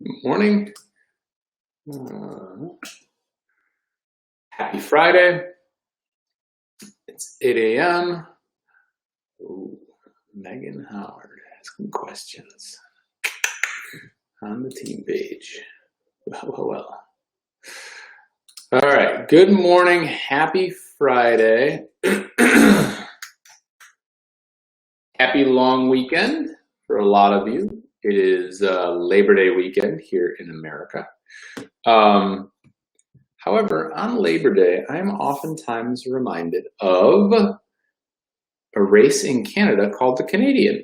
Morning. Happy Friday. It's 8 a.m. Ooh, Megan Howard asking questions on the team page. Well. All right. Good morning. Happy Friday. Happy long weekend for a lot of you. It is Labor Day weekend here in America. However, on Labor Day, I am oftentimes reminded of a race in Canada called the Canadian,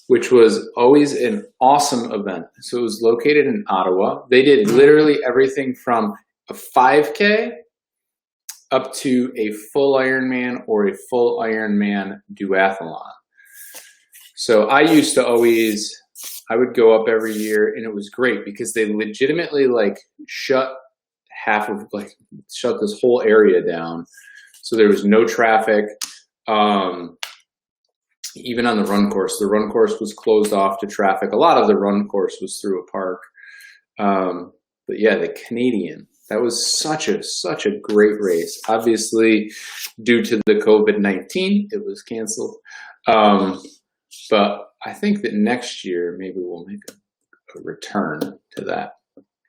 which was always an awesome event. So it was located in Ottawa. They did literally everything from a 5K up to a full Ironman or a full Ironman duathlon. So I used to always, I would go up every year, and it was great because they legitimately shut this whole area down. So there was no traffic. Even on the run course was closed off to traffic. A lot of the run course was through a park. But yeah, the Canadian, that was such a great race. Obviously, due to the COVID-19, it was canceled. But I think that next year, maybe we'll make a return to that.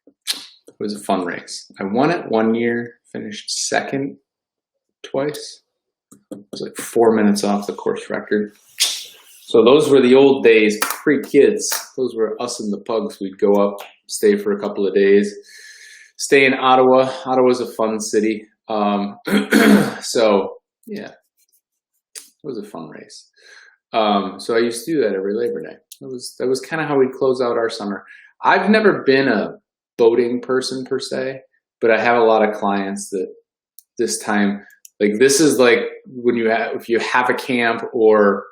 It was a fun race. I won it one year, finished second twice. It was like 4 minutes off the course record. So those were the old days, pre-kids. Those were us and the pugs. We'd go up, stay for a couple of days, stay in Ottawa. Ottawa's a fun city. So yeah, it was a fun race. So I used to do that every Labor Day. That was kind of how we'd close out our summer. I've never been a boating person per se, but I have a lot of clients that this time, this is like when if you have a camp or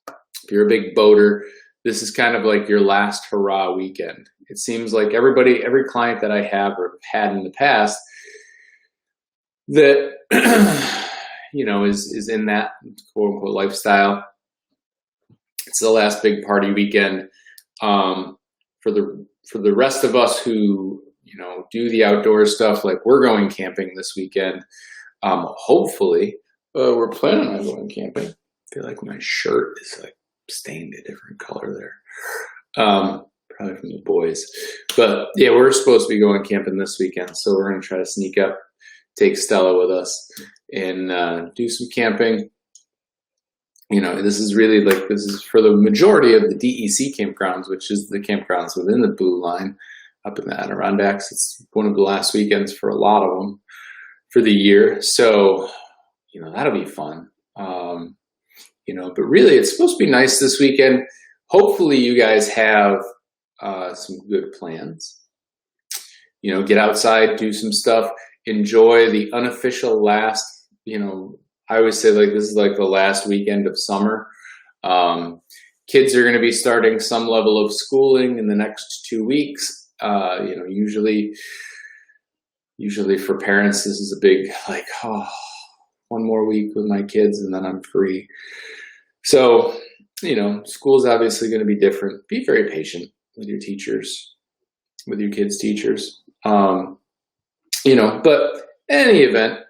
if you're a big boater, this is kind of like your last hurrah weekend. It seems like every client that I have or had in the past that, is in that quote unquote lifestyle. It's the last big party weekend. For the rest of us who, do the outdoor stuff, like we're going camping this weekend. Hopefully, we're planning on going camping. I feel like my shirt is stained a different color there. Probably from the boys. But yeah, we're supposed to be going camping this weekend. So we're going to try to sneak up, take Stella with us, and do some camping. This is for the majority of the DEC campgrounds, which is the campgrounds within the Blue Line up in the Adirondacks. It's one of the last weekends for a lot of them for the year. So, that'll be fun. But really it's supposed to be nice this weekend. Hopefully you guys have some good plans. Get outside, do some stuff, enjoy the unofficial last, I always say this is the last weekend of summer. Kids are going to be starting some level of schooling in the next 2 weeks. Usually for parents, this is a big one more week with my kids and then I'm free. So, school's obviously going to be different. Be very patient with your teachers, with your kids' teachers. But in any event,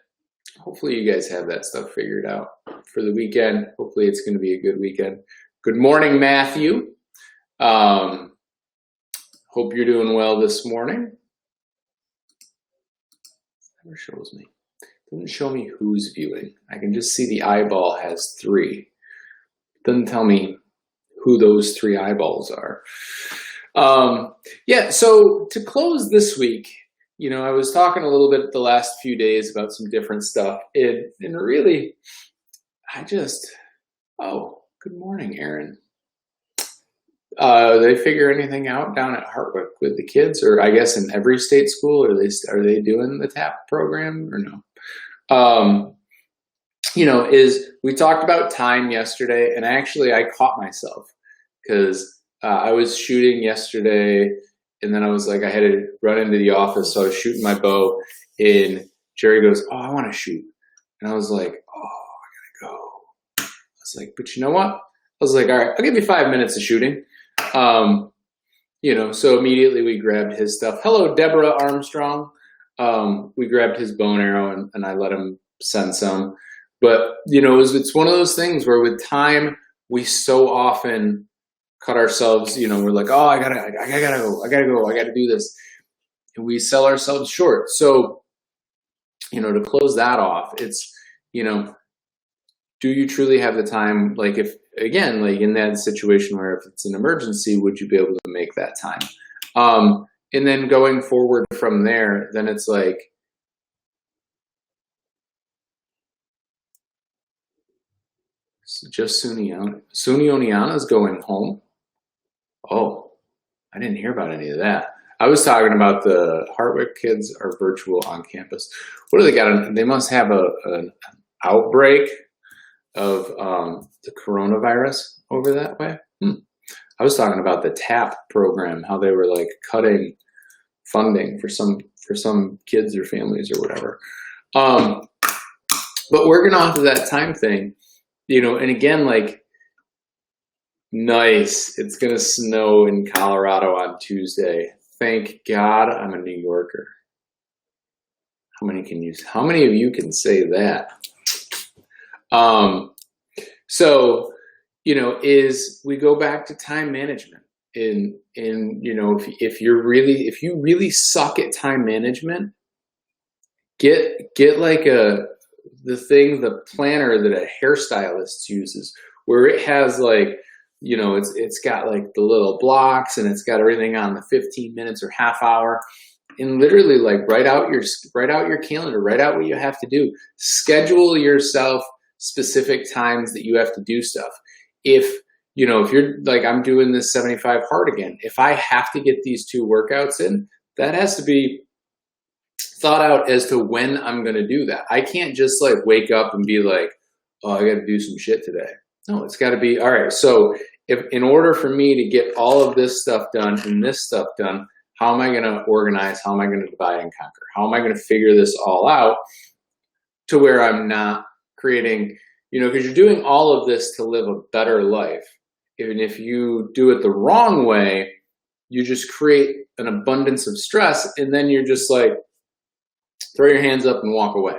hopefully you guys have that stuff figured out for the weekend. Hopefully it's going to be a good weekend. Good morning, Matthew. Hope you're doing well this morning. It never shows me. It doesn't show me who's viewing. I can just see the eyeball has 3. It doesn't tell me who those 3 eyeballs are. Yeah, so to close this week, I was talking a little bit the last few days about some different stuff. And really, good morning, Aaron. They figure anything out down at Hartwick with the kids, or I guess in every state school? Are they doing the TAP program or no? We talked about time yesterday, and I caught myself because I was shooting yesterday. And then I was I had to run into the office. So I was shooting my bow and Jerry goes, "Oh, I want to shoot." And I was like, "Oh, I gotta go." I was like, "But you know what?" I was like, "All right, I'll give you 5 minutes of shooting." you know, so immediately we grabbed his stuff. Hello, Deborah Armstrong. We grabbed his bow and arrow, and I let him send some. But, you know, it's one of those things where with time, we so often cut ourselves, you know, we're like, oh, I gotta go, I gotta do this. And we sell ourselves short. So, you know, to close that off, it's, you know, do you truly have the time? Like if, again, like in that situation where if it's an emergency, would you be able to make that time? And then going forward from there, then it's like, just Suni Oniana is going home. Oh, I didn't hear about any of that. I was talking about the Hartwick kids are virtual on campus. What do they got? They must have an outbreak of the coronavirus over that way. I was talking about the TAP program, how they were like cutting funding for some kids or families or whatever. But working off of that time thing, you know, and again, like, nice, it's gonna snow in Colorado on Tuesday. Thank God I'm a New Yorker. How many of you can say that? So, you know, we go back to time management in, you know, if you really suck at time management, get like the planner that a hairstylist uses, where it has like, you know, it's got like the little blocks and it's got everything on the 15 minutes or half hour, and literally like write out your calendar, write out what you have to do, schedule yourself specific times that you have to do stuff. If, you know, if you're like, I'm doing this 75 hard again, if I have to get these 2 workouts in, that has to be thought out as to when I'm going to do that. I can't just like wake up and be like, oh, I got to do some shit today. No, it's got to be, all right, so if in order for me to get all of this stuff done and this stuff done, how am I going to organize? How am I going to divide and conquer? How am I going to figure this all out to where I'm not creating, you know, because you're doing all of this to live a better life. Even if you do it the wrong way, you just create an abundance of stress, and then you're just like, throw your hands up and walk away.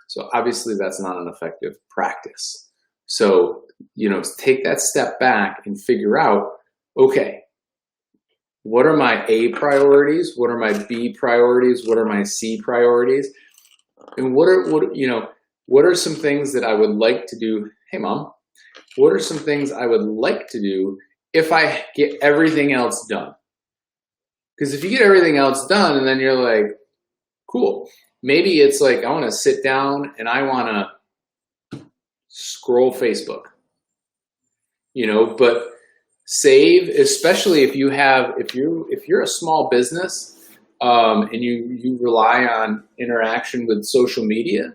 So obviously that's not an effective practice. So, you know, take that step back and figure out, okay, what are my A priorities? What are my B priorities? What are my C priorities? And what are some things that I would like to do? Hey, Mom, what are some things I would like to do if I get everything else done? Because if you get everything else done and then you're like, cool, maybe it's like, I want to sit down and I want to scroll Facebook, you know, but save, especially if you're a small business and you rely on interaction with social media,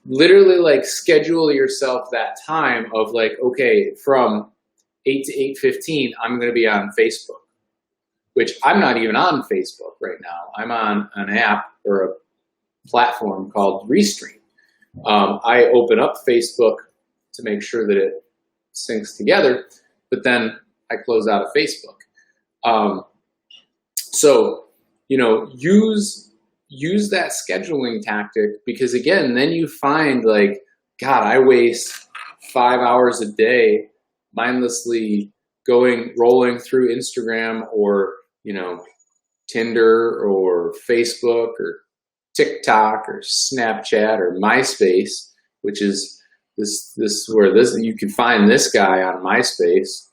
literally like schedule yourself that time of like, okay, from 8 to 8:15, I'm going to be on Facebook, which I'm not even on Facebook right now. I'm on an app or a platform called Restream. I open up Facebook to make sure that it syncs together, but then I close out of Facebook. So, you know, use that scheduling tactic, because again, then you find like, God, I waste 5 hours a day mindlessly rolling through Instagram or, you know, Tinder or Facebook or TikTok or Snapchat or MySpace, which is where you can find this guy on MySpace.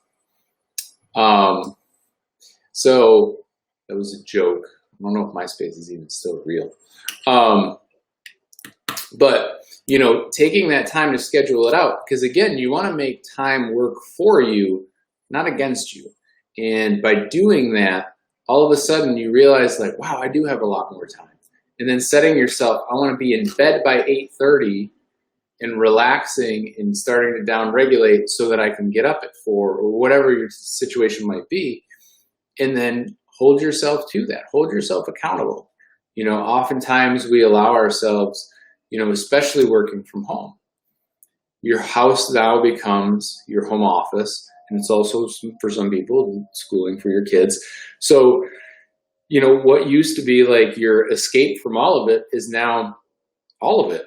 So that was a joke. I don't know if MySpace is even still real. But, you know, taking that time to schedule it out, because again, you want to make time work for you, not against you. And by doing that, all of a sudden you realize like, wow, I do have a lot more time. And then setting yourself, I want to be in bed by 8:30 and relaxing and starting to down-regulate so that I can get up at 4 or whatever your situation might be. And then hold yourself to that. Hold yourself accountable. You know, oftentimes we allow ourselves, you know, especially working from home, your house now becomes your home office. And it's also, for some people, schooling for your kids. So, you know, what used to be like your escape from all of it is now all of it.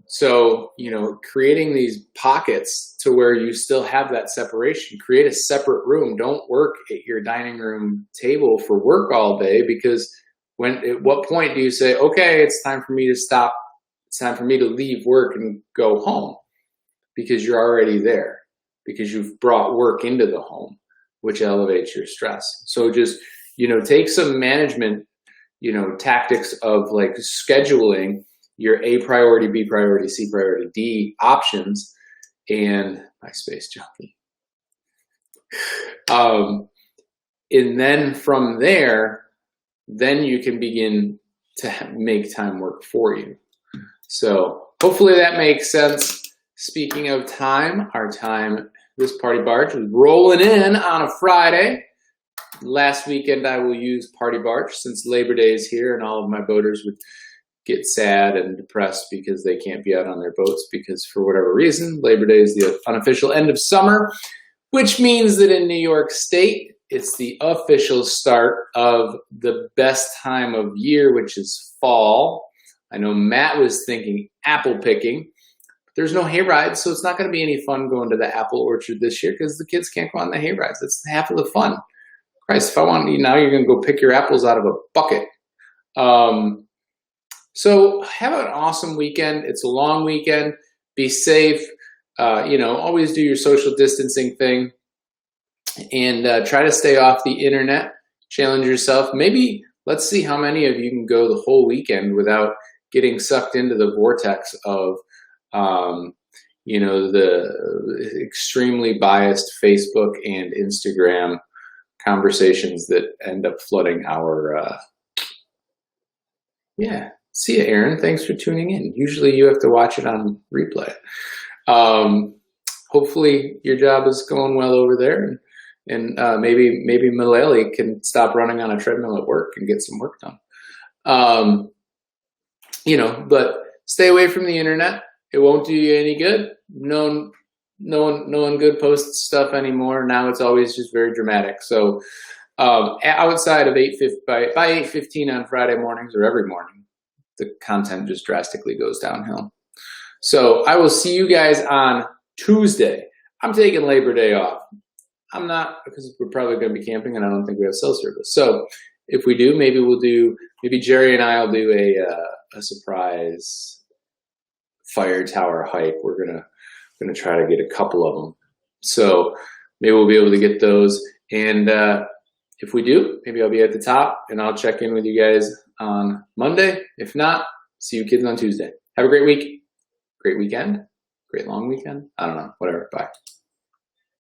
So, you know, creating these pockets to where you still have that separation, create a separate room. Don't work at your dining room table for work all day, because at what point do you say, okay, it's time for me to stop. It's time for me to leave work and go home, because you're already there, because you've brought work into the home, which elevates your stress. So just, you know, take some management, you know, tactics of like scheduling your A priority, B priority, C priority, D options, and my space junkie. And then from there, then you can begin to make time work for you. So hopefully that makes sense. Speaking of time, this party barge was rolling in on a Friday. Last weekend I will use party barge, since Labor Day is here and all of my boaters would get sad and depressed because they can't be out on their boats, because for whatever reason, Labor Day is the unofficial end of summer, which means that in New York State, it's the official start of the best time of year, which is fall. I know Matt was thinking apple picking. There's no hay rides, so it's not going to be any fun going to the apple orchard this year, because the kids can't go on the hay rides. That's half of the fun. Christ, if I want you now, you're going to go pick your apples out of a bucket. So have an awesome weekend. It's a long weekend. Be safe. You know, always do your social distancing thing, and try to stay off the internet. Challenge yourself. Maybe let's see how many of you can go the whole weekend without getting sucked into the vortex of, you know, the extremely biased Facebook and Instagram conversations that end up flooding our, yeah. See you, Aaron. Thanks for tuning in. Usually you have to watch it on replay. Hopefully your job is going well over there, and maybe Malali can stop running on a treadmill at work and get some work done. You know, but stay away from the internet. It won't do you any good. No one good posts stuff anymore. Now it's always just very dramatic. So outside of by 8:15 on Friday mornings, or every morning, the content just drastically goes downhill. So I will see you guys on Tuesday. I'm taking Labor Day off. I'm not, because we're probably going to be camping and I don't think we have cell service. So if we do, maybe Jerry and I will do a surprise fire tower hike. We're gonna try to get a couple of them. So maybe we'll be able to get those. And if we do, maybe I'll be at the top and I'll check in with you guys on Monday. If not, see you kids on Tuesday. Have a great week, great weekend, great long weekend. I don't know, whatever. Bye.